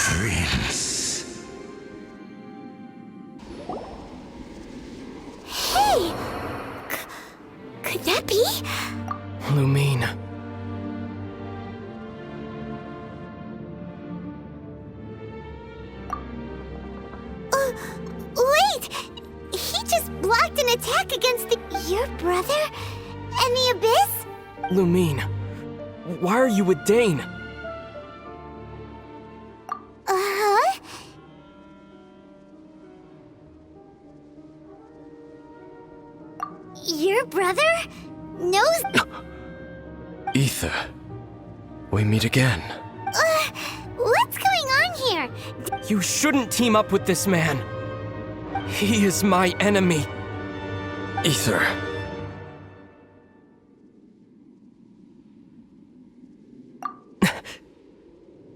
Prince. Hey! Could that be? Lumine. Wait! He just blocked an attack against your brother? And the Abyss? Lumine. Why are you with Dane? Uh-huh? Your brother knows... Ether. We meet again. What's going on here? You shouldn't team up with this man. He is my enemy. Ether.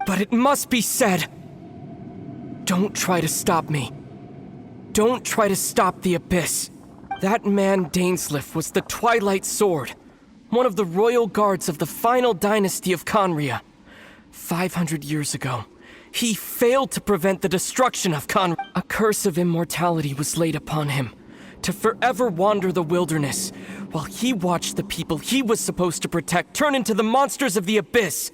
But it must be said. Don't try to stop me. Don't try to stop the Abyss. That man Dainsleif was the Twilight Sword, one of the royal guards of the final dynasty of Conria. 500 years ago, he failed to prevent the destruction of Conria. A curse of immortality was laid upon him, to forever wander the wilderness, while he watched the people he was supposed to protect turn into the monsters of the Abyss.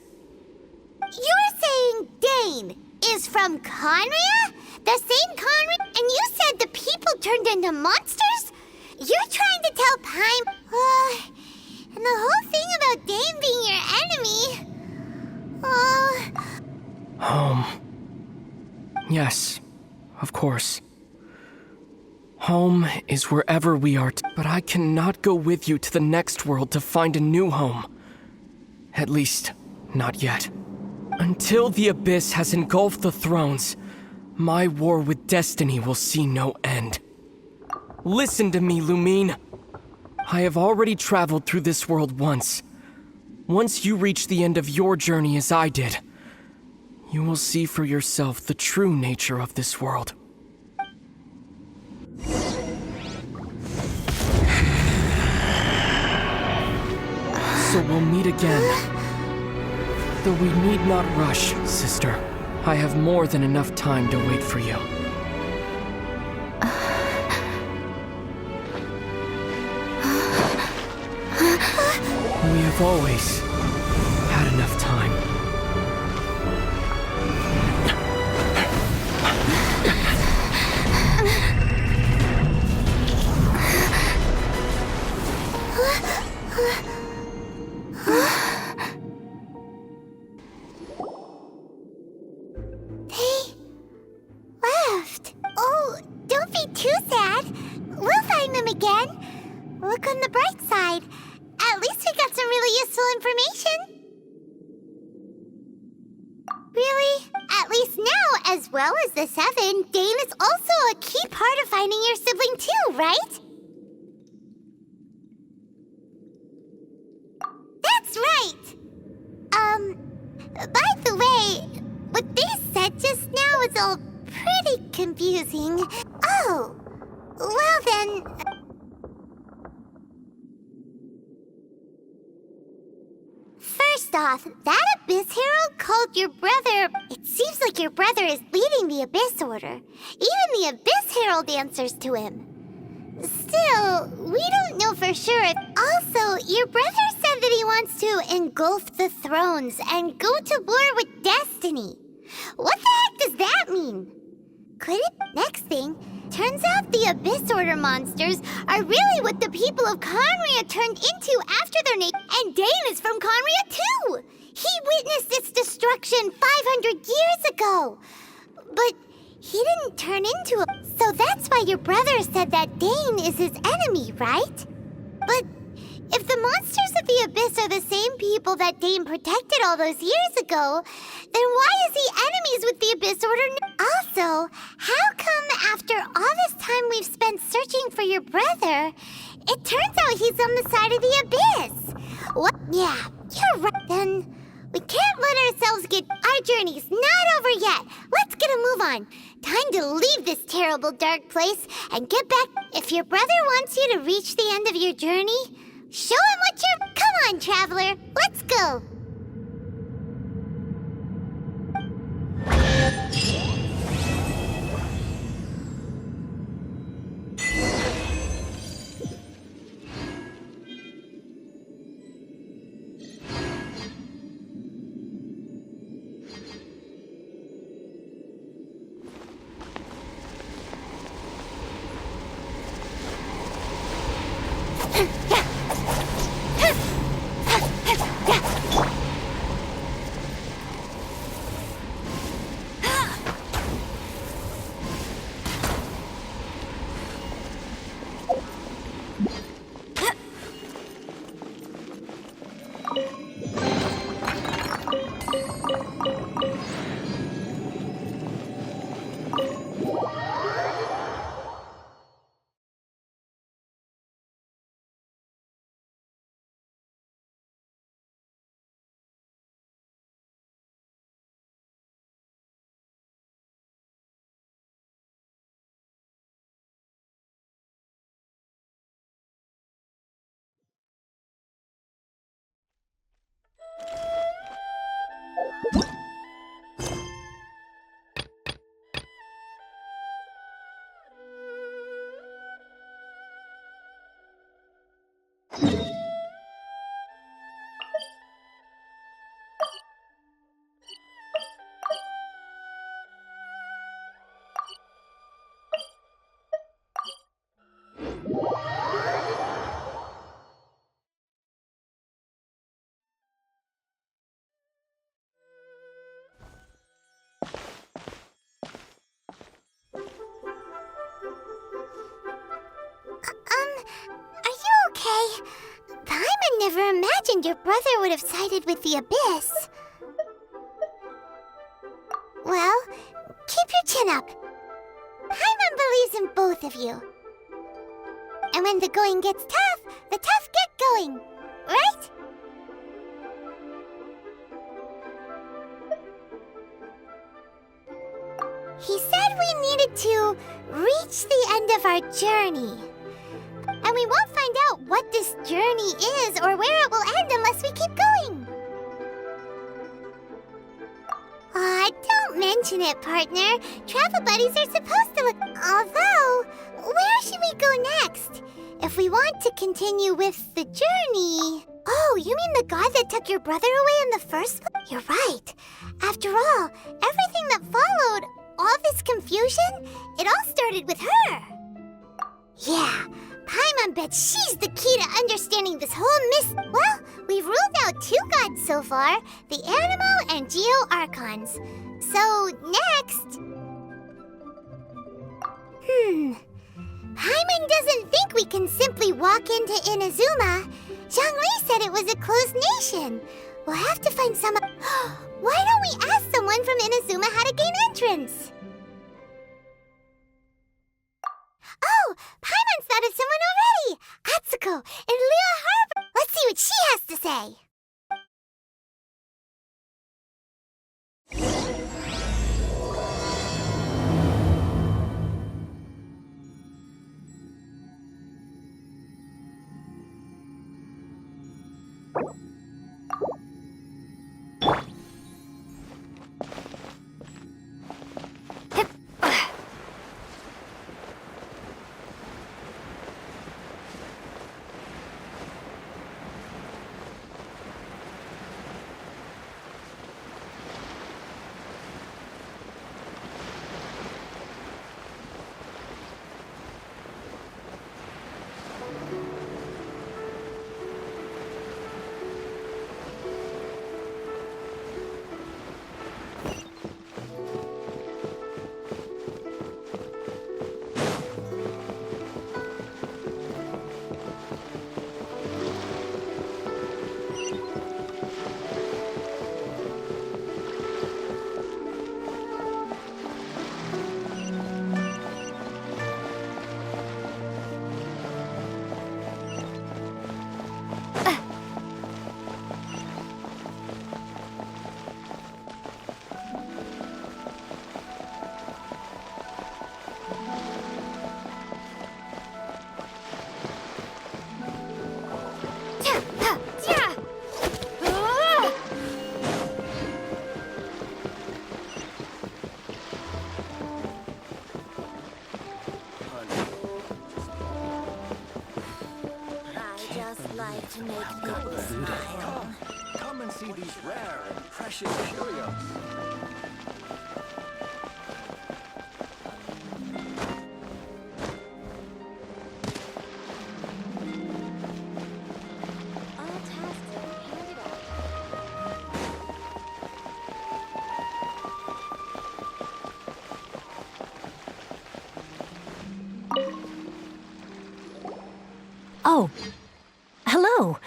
You're saying Dane is from Conria? The same Conria? And you said the people turned into monsters? You're trying to tell Paimon... and the whole thing about Dane being your enemy... Home. Yes, of course. Home is wherever we are, but I cannot go with you to the next world to find a new home. At least, not yet. Until the Abyss has engulfed the thrones, my war with destiny will see no end. Listen to me, Lumine. I have already traveled through this world once. Once you reach the end of your journey as I did, you will see for yourself the true nature of this world. So we'll meet again. Though we need not rush, sister. I have more than enough time to wait for you. We have always had enough time. They left. Oh, don't be too sad. We'll find them again. Look on the bright side. At least we got some really useful information. Really? At least now, as well as the Seven, Dane is also a key part of finding your sibling too, right? That's right! By the way, what they said just now is all pretty confusing. Oh, well then... First off, that Abyss Herald called your brother... It seems like your brother is leading the Abyss Order. Even the Abyss Herald answers to him. Still, we don't know for sure if... Also, your brother said that he wants to engulf the thrones and go to war with destiny. What the heck does that mean? Could it... Next thing, turns out the Abyss Order monsters are really what the people of Conria turned into after their name. And Dane is from Conria too! He witnessed its destruction 500 years ago. But he didn't turn into a... So that's why your brother said that Dane is his enemy, right? But if the monsters of the Abyss are the same people that Dane protected all those years ago, then why is he enemies with the Abyss Order? Also, how come after all this time we've spent searching for your brother, it turns out he's on the side of the Abyss? What? Yeah, you're right. Then we can't let ourselves get... Our journey's not over yet. Let's get a move on. Time to leave this terrible dark place and get back. If your brother wants you to reach the end of your journey, show him what you're... Come on, traveler. Let's go. Are you okay? Paimon never imagined your brother would have sided with the Abyss. Well, keep your chin up. Paimon believes in both of you. And when the going gets tough, the tough get going. Right? He said we needed to reach the end of our journey. And we won't find out what this journey is or where it will end unless we keep going. Aw, don't mention it, partner. Travel buddies are supposed to look... Although, where should we go next? If we want to continue with the journey... Oh, you mean the god that took your brother away in the first place? You're right. After all, everything that followed, all this confusion, it all started with her. Yeah, Paimon bets she's the key to understanding this whole Well, we've ruled out 2 gods so far, the Animo and Geo Archons. So, next... Paimon doesn't think we can simply walk into Inazuma. Zhongli said it was a closed nation. We'll have to find some... Why don't we ask someone from Inazuma how to gain entrance? Oh, Paimon's thought of someone already! Atsuko in Liyue Harbor! Let's see what she has to say! To make people smile. Come and see these rare and precious curios. All tasks are handed out. Oh. Hello.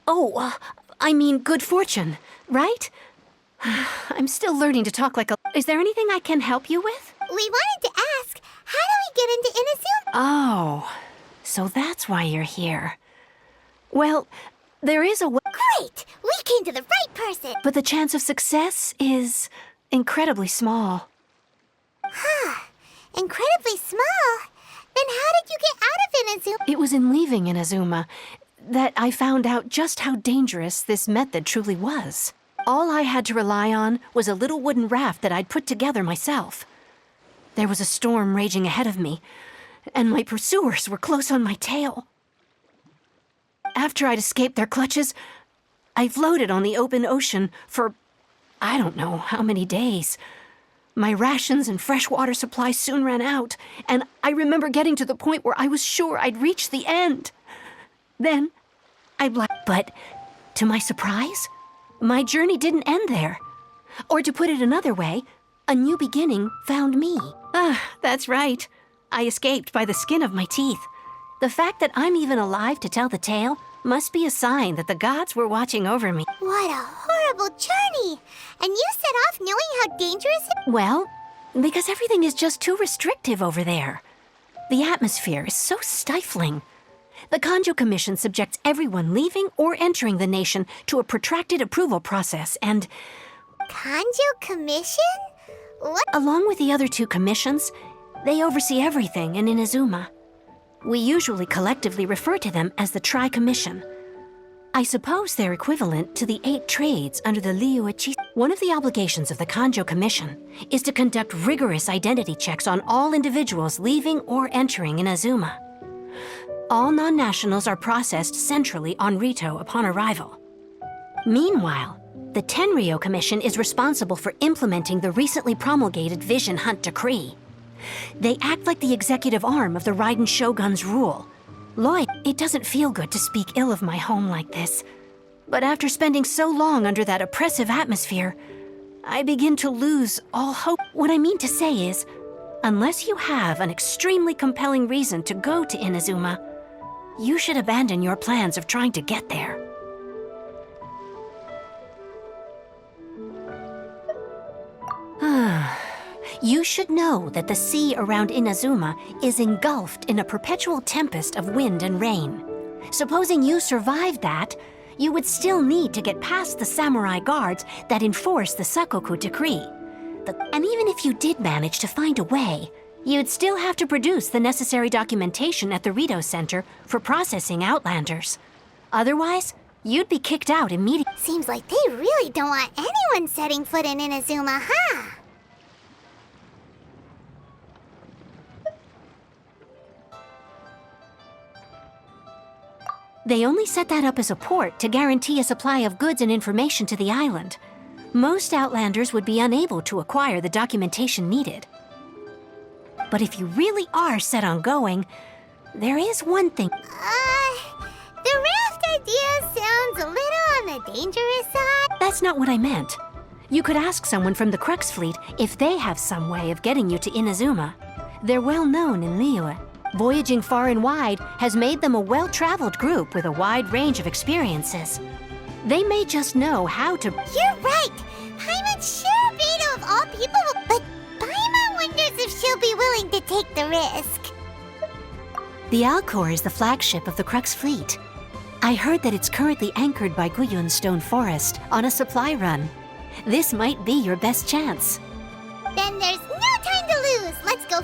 Oh, I mean good fortune, right? I'm still learning to talk like a... Is there anything I can help you with? We wanted to ask, how do we get into Inazuma? Oh, so that's why you're here. Well, there is a way... Great! We came to the right person! But the chance of success is incredibly small. Incredibly small? Then how did you get out of Inazuma? It was in leaving Inazuma that I found out just how dangerous this method truly was. All I had to rely on was a little wooden raft that I'd put together myself. There was a storm raging ahead of me, and my pursuers were close on my tail. After I'd escaped their clutches, I floated on the open ocean for I don't know how many days. My rations and fresh water supply soon ran out, and I remember getting to the point where I was sure I'd reached the end. Then, but to my surprise, my journey didn't end there. Or to put it another way, a new beginning found me. That's right. I escaped by the skin of my teeth. The fact that I'm even alive to tell the tale must be a sign that the gods were watching over me. What a horrible journey! And you set off knowing how dangerous it... Well, because everything is just too restrictive over there. The atmosphere is so stifling. The Kanjo Commission subjects everyone leaving or entering the nation to a protracted approval process and... Kanjo Commission? What? Along with the other two commissions, they oversee everything in Inazuma. We usually collectively refer to them as the Tri-Commission. I suppose they're equivalent to the 8 trades under the Liuachi. One of the obligations of the Kanjo Commission is to conduct rigorous identity checks on all individuals leaving or entering Inazuma. All non-nationals are processed centrally on Rito upon arrival. Meanwhile, the Tenryo Commission is responsible for implementing the recently promulgated Vision Hunt Decree. They act like the executive arm of the Raiden Shogun's rule. Lloyd, it doesn't feel good to speak ill of my home like this. But after spending so long under that oppressive atmosphere, I begin to lose all hope. What I mean to say is, unless you have an extremely compelling reason to go to Inazuma, you should abandon your plans of trying to get there. You should know that the sea around Inazuma is engulfed in a perpetual tempest of wind and rain. Supposing you survived that, you would still need to get past the samurai guards that enforce the Sakoku Decree. And even if you did manage to find a way, you'd still have to produce the necessary documentation at the Rito Center for processing Outlanders. Otherwise, you'd be kicked out immediately. Seems like they really don't want anyone setting foot in Inazuma, huh? They only set that up as a port to guarantee a supply of goods and information to the island. Most Outlanders would be unable to acquire the documentation needed. But if you really are set on going, there is one thing. The raft idea sounds a little on the dangerous side. That's not what I meant. You could ask someone from the Crux Fleet if they have some way of getting you to Inazuma. They're well known in Liyue. Voyaging far and wide has made them a well-traveled group with a wide range of experiences. They may just know how to... You're right! Paimon's sure Beto of all people, but Paimon wonders if she'll be willing to take the risk. The Alcor is the flagship of the Crux Fleet. I heard that it's currently anchored by Guyun Stone Forest on a supply run. This might be your best chance. Then there's no time to lose! Let's go...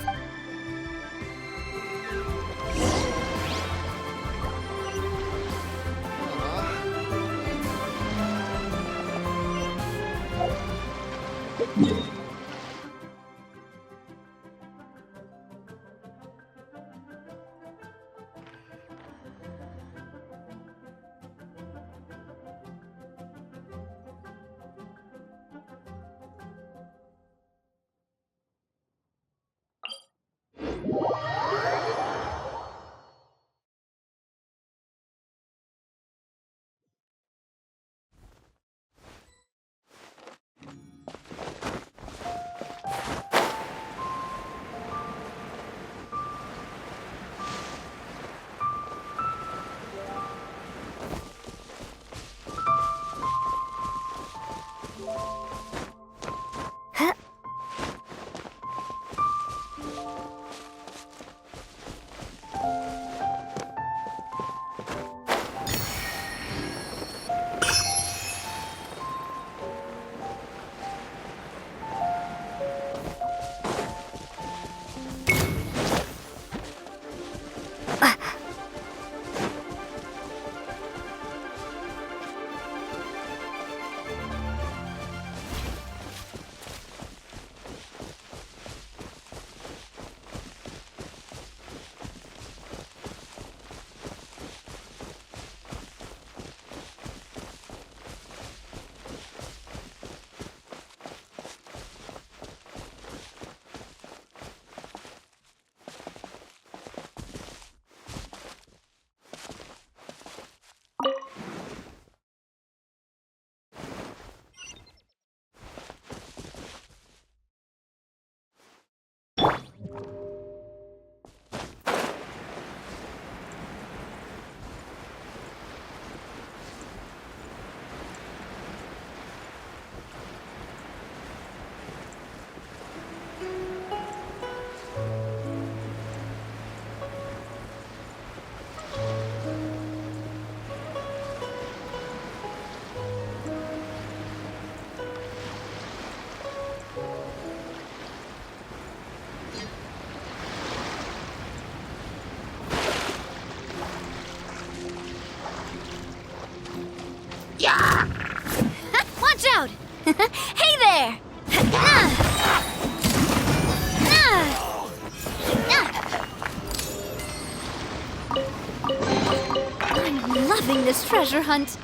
this treasure hunt.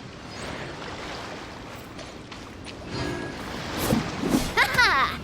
Haha!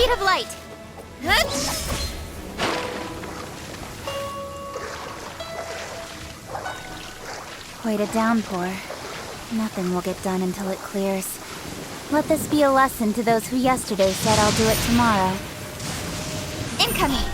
Blade of Light. Quite a downpour. Nothing will get done until it clears. Let this be a lesson to those who yesterday said I'll do it tomorrow. Incoming.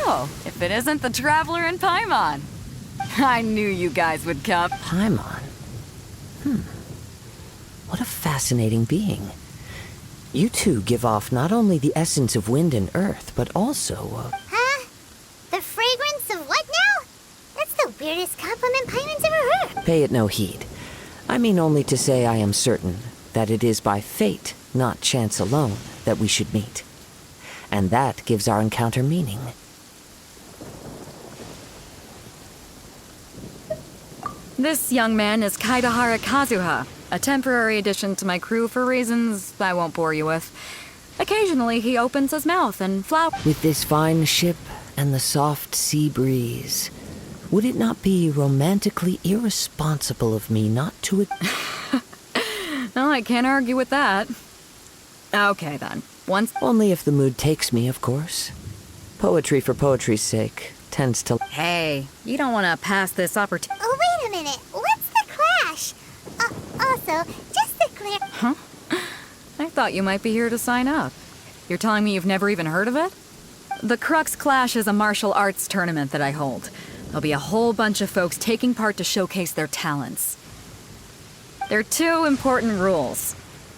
Oh, if it isn't the Traveler and Paimon. I knew you guys would come. Paimon? What a fascinating being. You two give off not only the essence of wind and earth, but also Huh? The fragrance of what now? That's the weirdest compliment Paimon's ever heard. Pay it no heed. I mean only to say I am certain that it is by fate, not chance alone, that we should meet. And that gives our encounter meaning. This young man is Kaidahara Kazuha, a temporary addition to my crew for reasons I won't bore you with. Occasionally, he opens his mouth and With this fine ship and the soft sea breeze, would it not be romantically irresponsible of me not to... Well, I can't argue with that. Okay, then. Once... Only if the mood takes me, of course. Poetry for poetry's sake tends to... Hey, you don't want to pass this opportunity... Oh, wait a minute. What's the clash? Also, just to clear... Huh? I thought you might be here to sign up. You're telling me you've never even heard of it? The Crux Clash is a martial arts tournament that I hold. There'll be a whole bunch of folks taking part to showcase their talents. There are 2 important rules.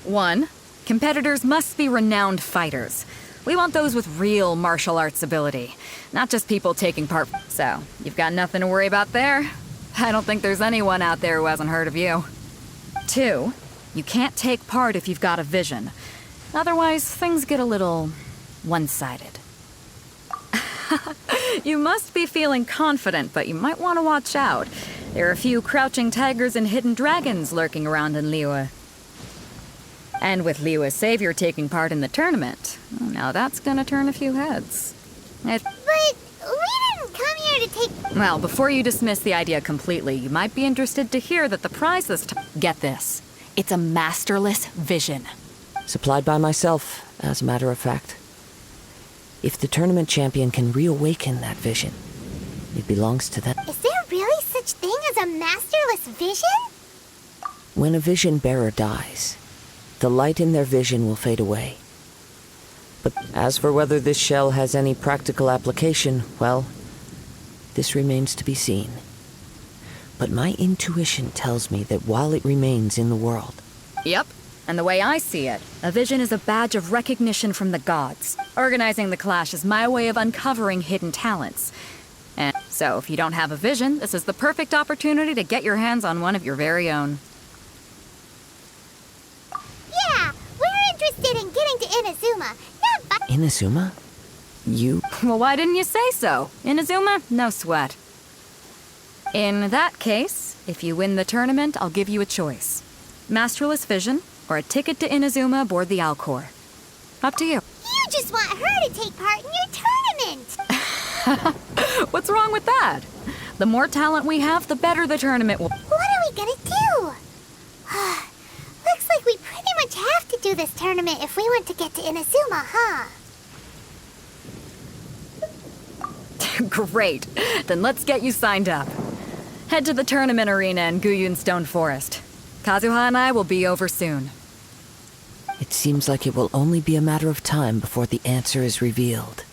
1, competitors must be renowned fighters. We want those with real martial arts ability, not just people taking part. So, you've got nothing to worry about there. I don't think there's anyone out there who hasn't heard of you. 2, you can't take part if you've got a vision. Otherwise, things get a little one-sided. You must be feeling confident, but you might want to watch out. There are a few crouching tigers and hidden dragons lurking around in Liyue. And with Liyue's savior taking part in the tournament, now that's gonna turn a few heads. But we didn't come here to take... Well, before you dismiss the idea completely, you might be interested to hear that the prize this time... Get this. It's a masterless vision. Supplied by myself, as a matter of fact. If the tournament champion can reawaken that vision, it belongs to them. Is there really such thing as a masterless vision? When a vision bearer dies, the light in their vision will fade away. But as for whether this shell has any practical application, well, this remains to be seen. But my intuition tells me that while it remains in the world... Yep. And the way I see it, a vision is a badge of recognition from the gods. Organizing the clash is my way of uncovering hidden talents. And so if you don't have a vision, this is the perfect opportunity to get your hands on one of your very own. Yeah, we're interested in getting to Inazuma. Not by Inazuma? You... Well, why didn't you say so? Inazuma? No sweat. In that case, if you win the tournament, I'll give you a choice. Masterless vision, or a ticket to Inazuma aboard the Alcor. Up to you. You just want her to take part in your tournament! What's wrong with that? The more talent we have, the better the tournament will... What are we gonna do? Looks like we pretty much have to do this tournament if we want to get to Inazuma, huh? Great. Then let's get you signed up. Head to the tournament arena in Guyun Stone Forest. Kazuha and I will be over soon. It seems like it will only be a matter of time before the answer is revealed.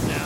Now